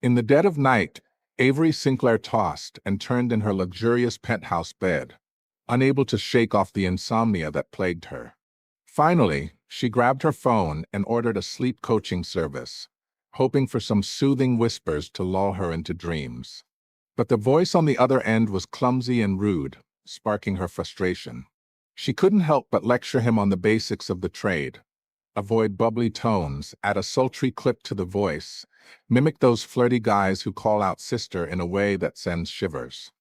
In the dead of night, Avery Sinclair tossed and turned in her luxurious penthouse bed, unable to shake off the insomnia that plagued her. Finally, she grabbed her phone and ordered a sleep coaching service, hoping for some soothing whispers to lull her into dreams. But the voice on the other end was clumsy and rude, sparking her frustration. She couldn't help but lecture him on the basics of the trade. Avoid bubbly tones, add a sultry clip to the voice, mimic those flirty guys who call out sister in a way that sends shivers.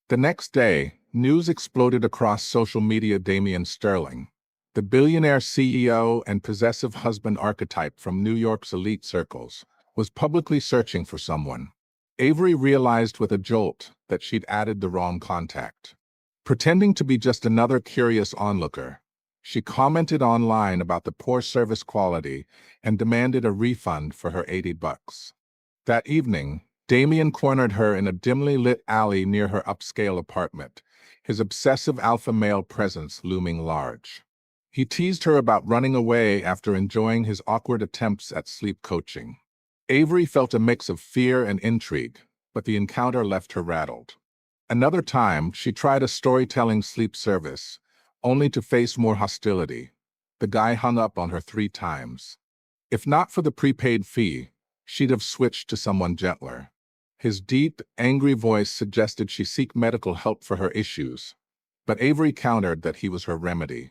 The next day, news exploded across social media. Damien Sterling, the billionaire CEO and possessive husband archetype from New York's elite circles, was publicly searching for someone. Avery realized with a jolt that she'd added the wrong contact. Pretending to be just another curious onlooker, she commented online about the poor service quality and demanded a refund for her $80. That evening, Damien cornered her in a dimly lit alley near her upscale apartment, his obsessive alpha male presence looming large. He teased her about running away after enjoying his awkward attempts at sleep coaching. Avery felt a mix of fear and intrigue, but the encounter left her rattled. Another time, she tried a storytelling sleep service, only to face more hostility. The guy hung up on her 3 times. If not for the prepaid fee, she'd have switched to someone gentler. His deep, angry voice suggested she seek medical help for her issues, but Avery countered that he was her remedy.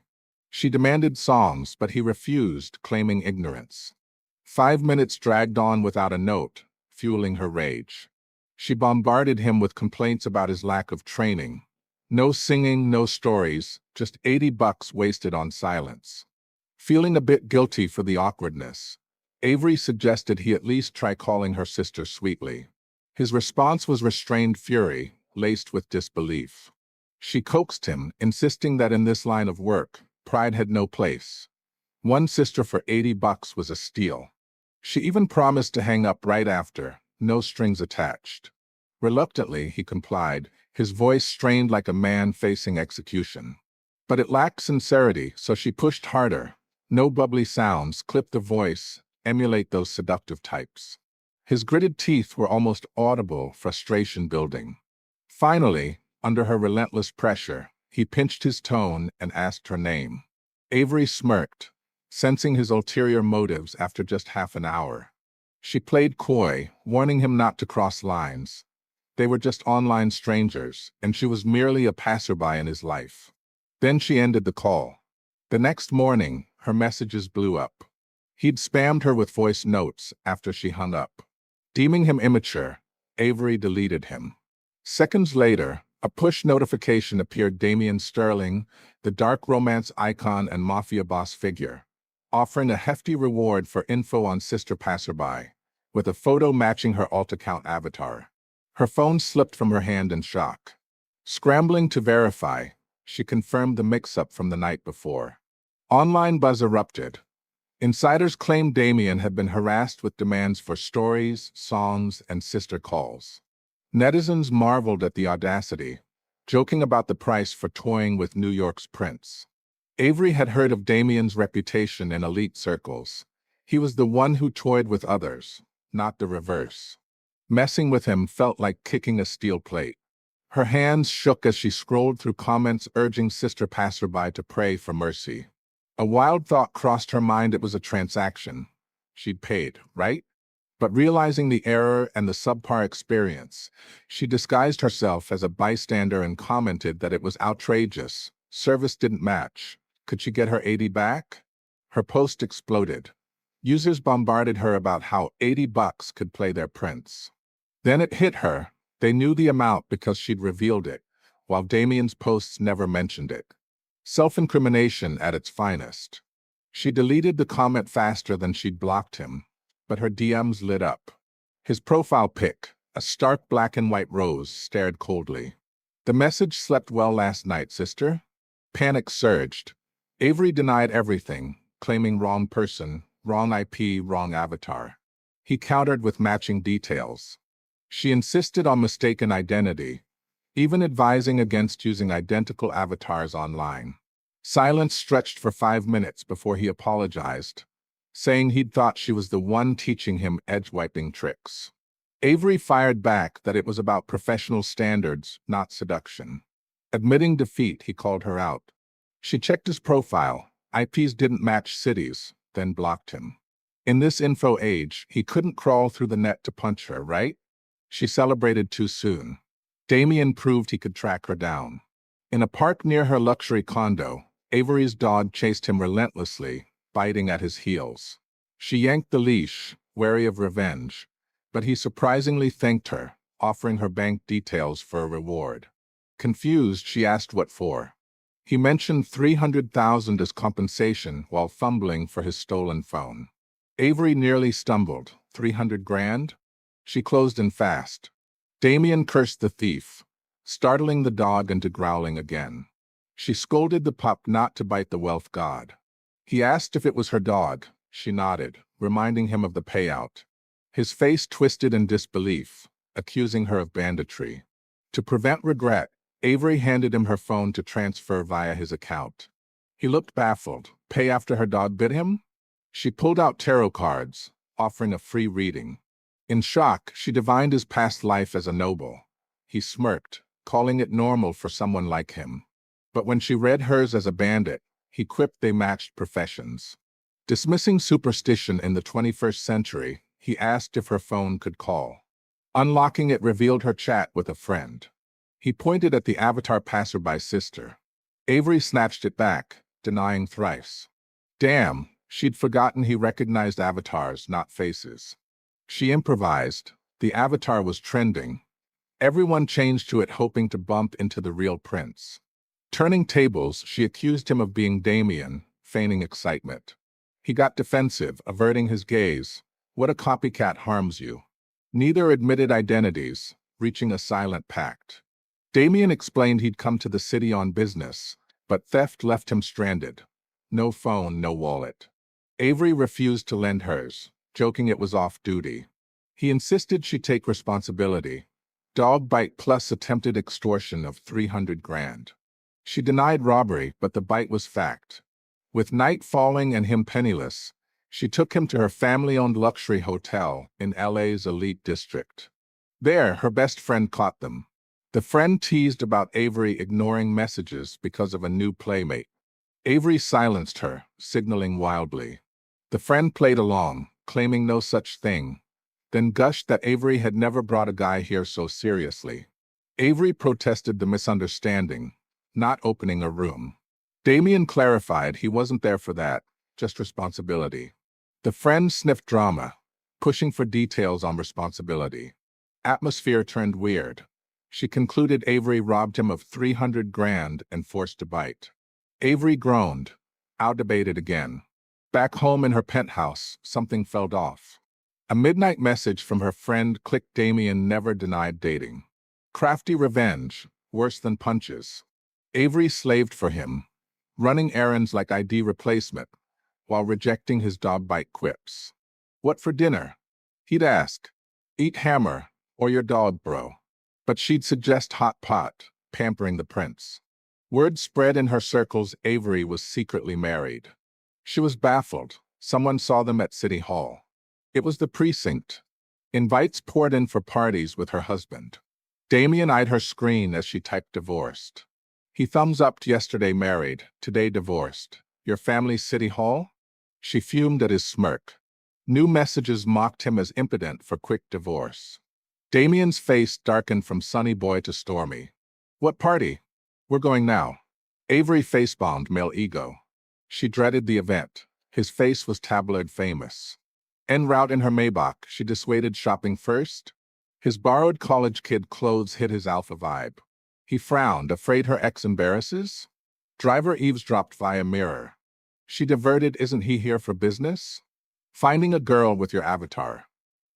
She demanded songs, but he refused, claiming ignorance. 5 minutes dragged on without a note, fueling her rage. She bombarded him with complaints about his lack of training. No singing, no stories, just $80 wasted on silence. Feeling a bit guilty for the awkwardness, Avery suggested he at least try calling her sister sweetly. His response was restrained fury, laced with disbelief. She coaxed him, insisting that in this line of work, pride had no place. One sister for $80 was a steal. She even promised to hang up right after, no strings attached. Reluctantly, he complied, his voice strained like a man facing execution. But it lacked sincerity, so she pushed harder. No bubbly sounds, clip the voice, emulate those seductive types. His gritted teeth were almost audible, frustration building. Finally, under her relentless pressure, he pinched his tone and asked her name. Avery smirked, sensing his ulterior motives after just half an hour. She played coy, warning him not to cross lines. They were just online strangers, and she was merely a passerby in his life. Then she ended the call. The next morning, her messages blew up. He'd spammed her with voice notes after she hung up. Deeming him immature, Avery deleted him. Seconds later, a push notification appeared. Damien Sterling, the dark romance icon and mafia boss figure, offering a hefty reward for info on sister passerby, with a photo matching her alt-account avatar. Her phone slipped from her hand in shock. Scrambling to verify, she confirmed the mix-up from the night before. Online buzz erupted. Insiders claimed Damien had been harassed with demands for stories, songs, and sister calls. Netizens marveled at the audacity, joking about the price for toying with New York's prince. Avery had heard of Damien's reputation in elite circles. He was the one who toyed with others, not the reverse. Messing with him felt like kicking a steel plate. Her hands shook as she scrolled through comments urging sister passerby to pray for mercy. A wild thought crossed her mind. It was a transaction. She'd paid, right? But realizing the error and the subpar experience, she disguised herself as a bystander and commented that it was outrageous. Service didn't match. Could she get her 80 back? Her post exploded. Users bombarded her about how $80 could play their prince. Then it hit her. They knew the amount because she'd revealed it, while Damien's posts never mentioned it. Self-incrimination at its finest. She deleted the comment faster than she'd blocked him, but her DMs lit up. His profile pic, a stark black and white rose, stared coldly. The message, "Slept well last night, sister?" Panic surged. Avery denied everything, claiming wrong person, wrong IP, wrong avatar. He countered with matching details. She insisted on mistaken identity, even advising against using identical avatars online. Silence stretched for 5 minutes before he apologized, saying he'd thought she was the one teaching him edge-wiping tricks. Avery fired back that it was about professional standards, not seduction. Admitting defeat, he called her out. She checked his profile. IPs didn't match cities, then blocked him. In this info age, he couldn't crawl through the net to punch her, right? She celebrated too soon. Damien proved he could track her down. In a park near her luxury condo, Avery's dog chased him relentlessly, biting at his heels. She yanked the leash, wary of revenge, but he surprisingly thanked her, offering her bank details for a reward. Confused, she asked what for. He mentioned 300,000 as compensation while fumbling for his stolen phone. Avery nearly stumbled. 300 grand? She closed in fast. Damien cursed the thief, startling the dog into growling again. She scolded the pup not to bite the wealth god. He asked if it was her dog. She nodded, reminding him of the payout. His face twisted in disbelief, accusing her of banditry. To prevent regret, Avery handed him her phone to transfer via his account. He looked baffled. Pay after her dog bit him? She pulled out tarot cards, offering a free reading. In shock, she divined his past life as a noble. He smirked, calling it normal for someone like him. But when she read hers as a bandit, he quipped they matched professions. Dismissing superstition in the 21st century, he asked if her phone could call. Unlocking it revealed her chat with a friend. He pointed at the avatar passerby's sister. Avery snatched it back, denying thrice. Damn, she'd forgotten he recognized avatars, not faces. She improvised. The avatar was trending. Everyone changed to it hoping to bump into the real prince. Turning tables, she accused him of being Damien, feigning excitement. He got defensive, averting his gaze. What a copycat harms you. Neither admitted identities, reaching a silent pact. Damien explained he'd come to the city on business, but theft left him stranded. No phone, no wallet. Avery refused to lend hers, joking it was off-duty. He insisted she take responsibility. Dog bite plus attempted extortion of 300 grand. She denied robbery, but the bite was fact. With night falling and him penniless, she took him to her family-owned luxury hotel in LA's elite district. There, her best friend caught them. The friend teased about Avery ignoring messages because of a new playmate. Avery silenced her, signaling wildly. The friend played along, claiming no such thing, then gushed that Avery had never brought a guy here so seriously. Avery protested the misunderstanding, not opening a room. Damien clarified he wasn't there for that, just responsibility. The friend sniffed drama, pushing for details on responsibility. Atmosphere turned weird. She concluded Avery robbed him of 300 grand and forced to bite. Avery groaned, outdebated again. Back home in her penthouse, something felt off. A midnight message from her friend clicked. Damien never denied dating. Crafty revenge, worse than punches. Avery slaved for him, running errands like ID replacement, while rejecting his dog bite quips. What for dinner? He'd ask. Eat hammer, or your dog, bro. But she'd suggest hot pot, pampering the prince. Word spread in her circles Avery was secretly married. She was baffled. Someone saw them at City Hall. It was the precinct. Invites poured in for parties with her husband. Damien eyed her screen as she typed divorced. He thumbs-upped yesterday married, today divorced. Your family's City Hall? She fumed at his smirk. New messages mocked him as impotent for quick divorce. Damien's face darkened from sunny boy to stormy. What party? We're going now. Avery facepalmed male ego. She dreaded the event. His face was tabloid famous. En route in her Maybach, she dissuaded shopping first. His borrowed college kid clothes hid his alpha vibe. He frowned, afraid her ex embarrasses. Driver eavesdropped via mirror. She diverted, isn't he here for business? Finding a girl with your avatar.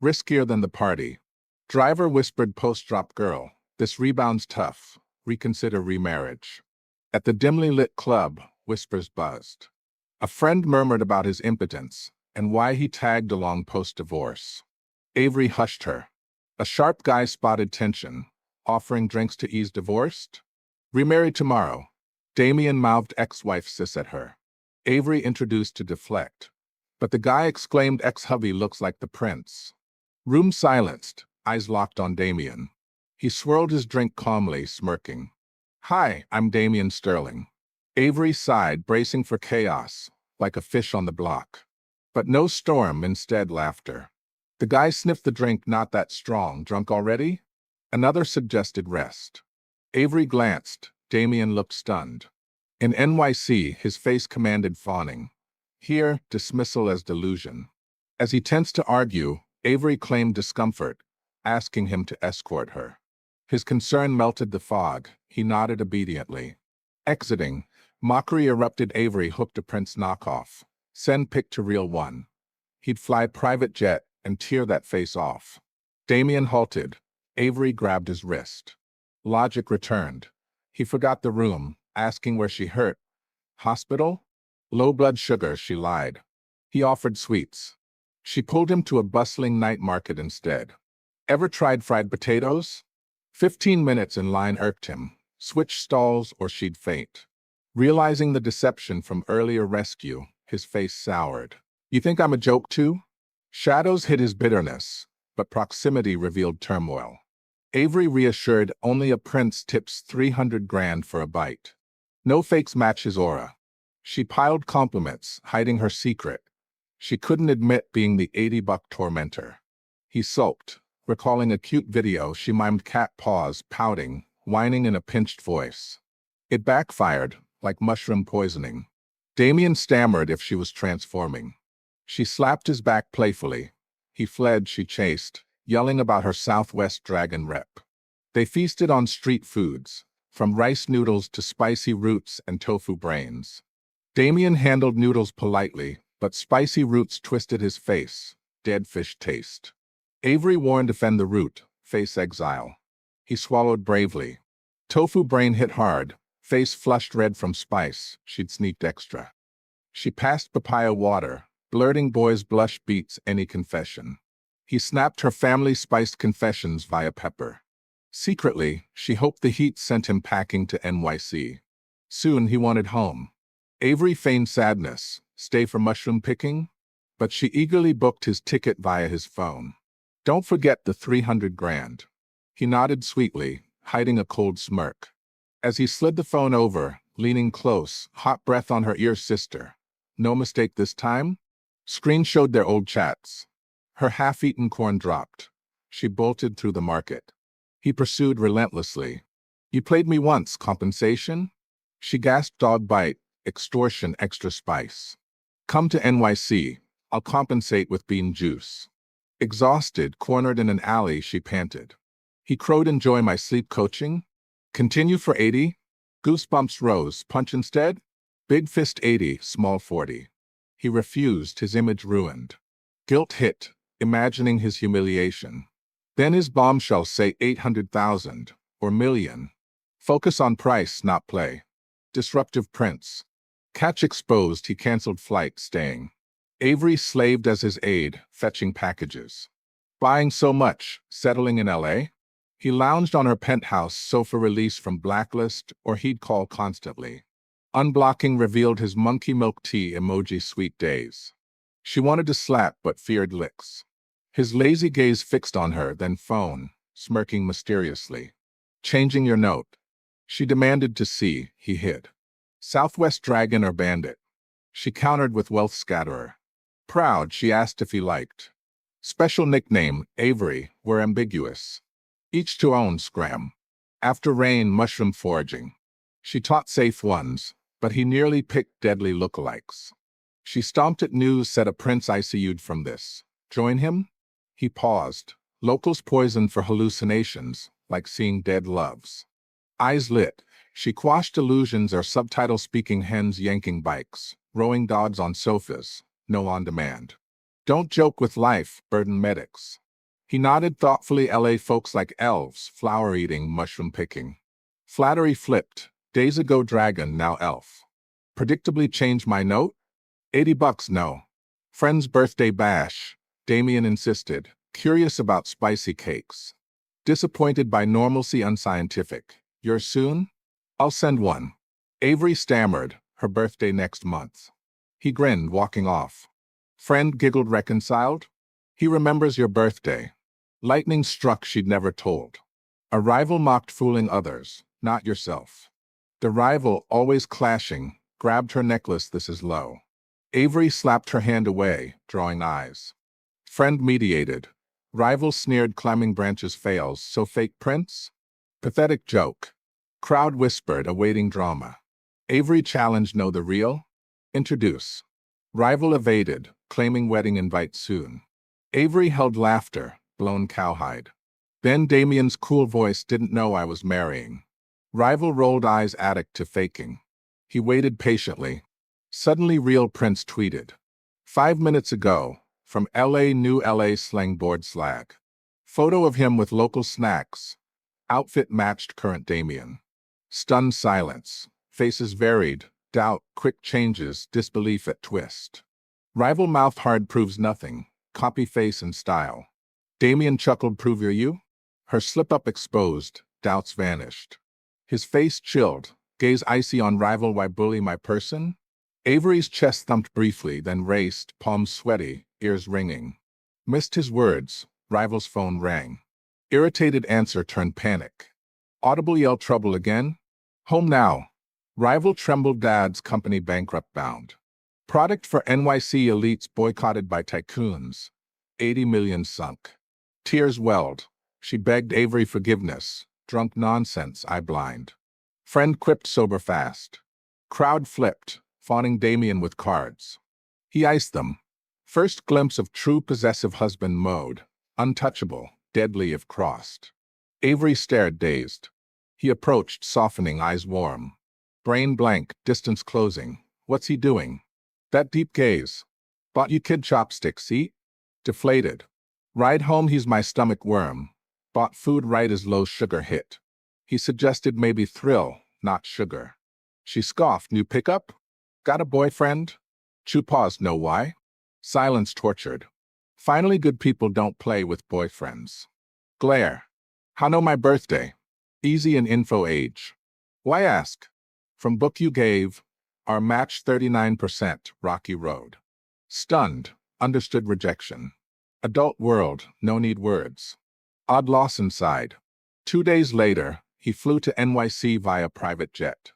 Riskier than the party. Driver whispered post-drop girl. This rebound's tough. Reconsider remarriage. At the dimly lit club, whispers buzzed. A friend murmured about his impotence and why he tagged along post-divorce. Avery hushed her. A sharp guy spotted tension, offering drinks to ease divorced. Remarried tomorrow. Damien mouthed ex-wife sis at her. Avery introduced to deflect. But the guy exclaimed ex-hubby looks like the prince. Room silenced. eyes locked on Damien. He swirled his drink calmly, smirking. "Hi, I'm Damien Sterling." Avery sighed, bracing for chaos, like a fish on the block. But no storm, instead laughter. The guy sniffed the drink. "Not that strong. Drunk already?" Another suggested rest. Avery glanced. Damien looked stunned. In NYC, his face commanded fawning. Here, dismissal as delusion. As he tensed to argue, Avery claimed discomfort, asking him to escort her. His concern melted the fog. He nodded obediently. Exiting, mockery erupted. Avery hooked a Prince knockoff. Send pic to real one. He'd fly private jet and tear that face off. Damien halted. Avery grabbed his wrist. Logic returned. He forgot the room, asking where she hurt. Hospital? Low blood sugar, she lied. He offered sweets. She pulled him to a bustling night market instead. Ever tried fried potatoes? 15 minutes in line irked him. Switch stalls or she'd faint. Realizing the deception from earlier rescue, his face soured. "You think I'm a joke too?" Shadows hid his bitterness, but proximity revealed turmoil. Avery reassured only a prince tips 300 grand for a bite. No fakes match his aura. She piled compliments, hiding her secret. She couldn't admit being the 80-buck tormentor. He sulked, recalling a cute video she mimed cat paws, pouting, whining in a pinched voice. It backfired, like mushroom poisoning. Damien stammered if she was transforming. She slapped his back playfully. He fled, she chased, yelling about her Southwest Dragon rep. They feasted on street foods, from rice noodles to spicy roots and tofu brains. Damien handled noodles politely, but spicy roots twisted his face. Dead fish taste. Avery warned defend the root, face exile. He swallowed bravely. Tofu brain hit hard, face flushed red from spice. She'd sneaked extra. She passed papaya water. Blurting boys blush beats any confession. He snapped her family-spiced confessions via pepper. Secretly, she hoped the heat sent him packing to NYC. Soon he wanted home. Avery feigned sadness. Stay for mushroom picking? But she eagerly booked his ticket via his phone. Don't forget the 300 grand. He nodded sweetly, hiding a cold smirk. As he slid the phone over, leaning close, hot breath on her ear, "Sister. No mistake this time?" Screen showed their old chats. Her half-eaten corn dropped. She bolted through the market. He pursued relentlessly. "You played me once, compensation?" She gasped, "Dog bite, extortion, extra spice. Come to NYC, I'll compensate with bean juice." Exhausted, cornered in an alley, she panted. He crowed, "Enjoy my sleep coaching? Continue for 80? Goosebumps rose, punch instead? Big fist 80, small 40. He refused, his image ruined. Guilt hit, imagining his humiliation. Then his bombshell, say 800,000, or million. Focus on price, not play. Disruptive prince. Catch exposed, he canceled flight, staying. Avery slaved as his aide, fetching packages. Buying so much, settling in LA? He lounged on her penthouse sofa, release from blacklist, or he'd call constantly. Unblocking revealed his monkey milk tea emoji sweet days. She wanted to slap but feared licks. His lazy gaze fixed on her, then phone, smirking mysteriously. "Changing your note." She demanded to see, he hid. Southwest Dragon or Bandit? She countered with Wealth Scatterer. Proud, she asked if he liked. Special nickname, Avery, were ambiguous. Each to own, scram. After rain, mushroom foraging. She taught safe ones, but he nearly picked deadly lookalikes. She stomped at news, said a prince ICU'd from this. Join him? He paused. Locals poisoned for hallucinations, like seeing dead loves. Eyes lit. She quashed illusions or subtitle-speaking hens yanking bikes, rowing dogs on sofas, no on-demand. Don't joke with life, burden medics. He nodded thoughtfully. LA folks like elves, flower-eating, mushroom-picking. Flattery flipped. Days ago dragon, now elf. Predictably changed my note? $80, no. Friend's birthday bash. Damien insisted, curious about spicy cakes. Disappointed by normalcy, unscientific. Yours soon? I'll send one. Avery stammered, her birthday next month. He grinned, walking off. Friend giggled, reconciled? He remembers your birthday. Lightning struck she'd never told. A rival mocked fooling others, not yourself. The rival, always clashing, grabbed her necklace. This is low. Avery slapped her hand away, drawing eyes. Friend mediated. Rival sneered climbing branches fails, so fake prince? Pathetic joke. Crowd whispered, awaiting drama. Avery challenged, know the real? Introduce. Rival evaded, claiming wedding invite soon. Avery held laughter, blown cowhide. Then Damien's cool voice, didn't know I was marrying. Rival rolled eyes, addict to faking. He waited patiently. Suddenly real prince tweeted. 5 minutes ago, from LA, new LA slang board slag. Photo of him with local snacks. Outfit matched current Damien. Stunned silence. Faces varied. Doubt, quick changes, disbelief at twist. Rival mouth hard, proves nothing. Copy face and style. Damien chuckled, prove you're you? Her slip-up exposed. Doubts vanished. His face chilled. Gaze icy on rival, why bully my person? Avery's chest thumped briefly, then raced, palms sweaty, ears ringing. Missed his words. Rival's phone rang. Irritated answer turned panic. Audible yell, trouble again? Home now. Rival trembled, dad's company bankrupt bound. Product for NYC elites boycotted by tycoons. 80 million sunk. Tears welled. She begged Avery forgiveness. Drunk nonsense, I blind. Friend quipped, sober fast. Crowd flipped, fawning Damien with cards. He iced them. First glimpse of true possessive husband mode. Untouchable, deadly if crossed. Avery stared, dazed. He approached, softening, eyes warm. Brain blank, distance closing. What's he doing? That deep gaze. Bought you kid chopsticks, see? Deflated. Ride home, he's my stomach worm. Bought food right as low sugar hit. He suggested maybe thrill, not sugar. She scoffed, new pickup? Got a boyfriend? Chu paused, know why? Silence tortured. Finally, good people don't play with boyfriends. Glare. How know my birthday? Easy in info age. Why ask? From book you gave, our match 39%, Rocky Road. Stunned, understood rejection. Adult world, no need words. Odd loss inside. 2 days later, he flew to NYC via private jet.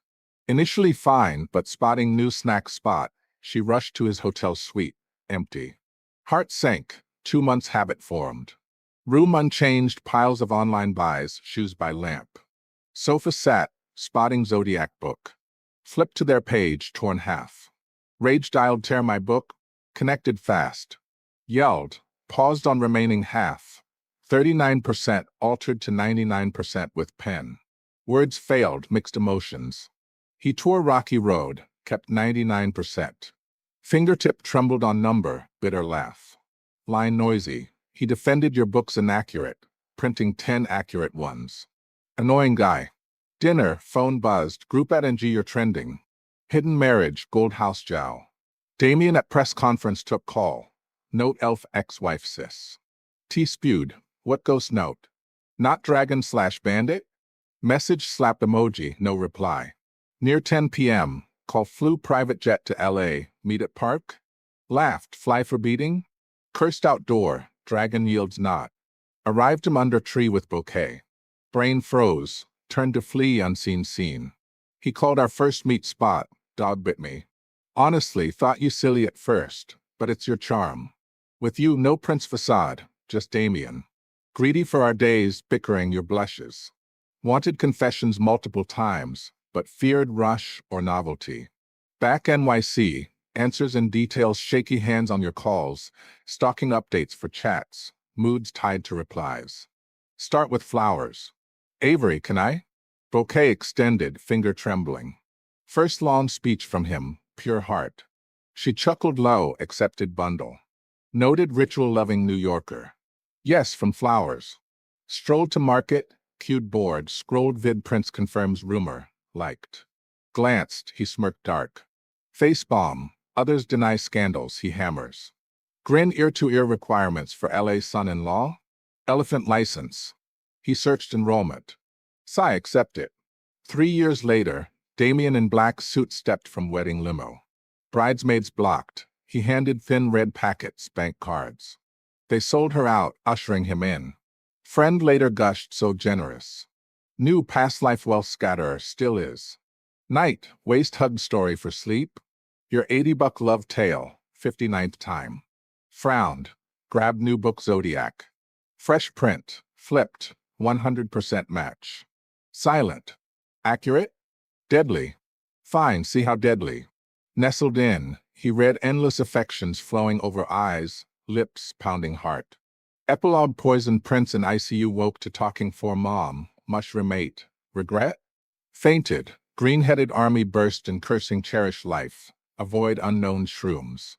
Initially fine, but spotting new snack spot, she rushed to his hotel suite, empty. Heart sank, 2 months habit formed. Room unchanged, piles of online buys, shoes by lamp. Sofa sat, spotting Zodiac book. Flipped to their page, torn half. Rage dialed, tear my book. Connected fast. Yelled, paused on remaining half. 39% altered to 99% with pen. Words failed, mixed emotions. He tore Rocky Road, kept 99%. Fingertip trembled on number, bitter laugh. Line noisy. He defended your books inaccurate, printing 10 accurate ones. Annoying guy. Dinner, phone buzzed, group at NG you're trending. Hidden marriage, gold house jow. Damien at press conference took call. Note elf ex-wife sis. T spewed. What ghost note? Not dragon/bandit? Message slap emoji, no reply. Near 10 p.m., call flew private jet to LA, meet at park? Laughed, fly for beating? Cursed outdoor, dragon yields not. Arrived him under tree with bouquet. Brain froze, turned to flee unseen scene. He called our first meet spot, dog bit me. Honestly, thought you silly at first, but it's your charm. With you, no prince facade, just Damien. Greedy for our days, bickering your blushes. Wanted confessions multiple times, but feared rush or novelty. Back NYC, answers and details, shaky hands on your calls, stalking updates for chats, moods tied to replies. Start with flowers. Avery, can I? Bouquet extended, finger trembling. First long speech from him, pure heart. She chuckled low, accepted bundle. Noted ritual-loving New Yorker. Yes, from flowers. Strolled to market, cued board, scrolled vid prince confirms rumor, liked. Glanced, he smirked dark. Face bomb, others deny scandals, he hammers. Grin ear-to-ear requirements for LA son-in-law? Elephant license. He searched enrollment. Sigh, accept it. 3 years later, Damien in black suit stepped from wedding limo. Bridesmaids blocked. He handed thin red packets, bank cards. They sold her out, ushering him in. Friend later gushed so generous. Knew past life wealth scatterer still is. Night, waist hug story for sleep. Your 80-buck love tale, 59th time. Frowned, grabbed new book Zodiac. Fresh print, flipped, 100% match. Silent. Accurate? Deadly. Fine, see how deadly. Nestled in, he read endless affections flowing over eyes, lips pounding heart. Epilogue poisoned prince in ICU woke to talking for mom, mushroom ate. Regret? Fainted. Green-headed army burst in cursing cherish life. Avoid unknown shrooms.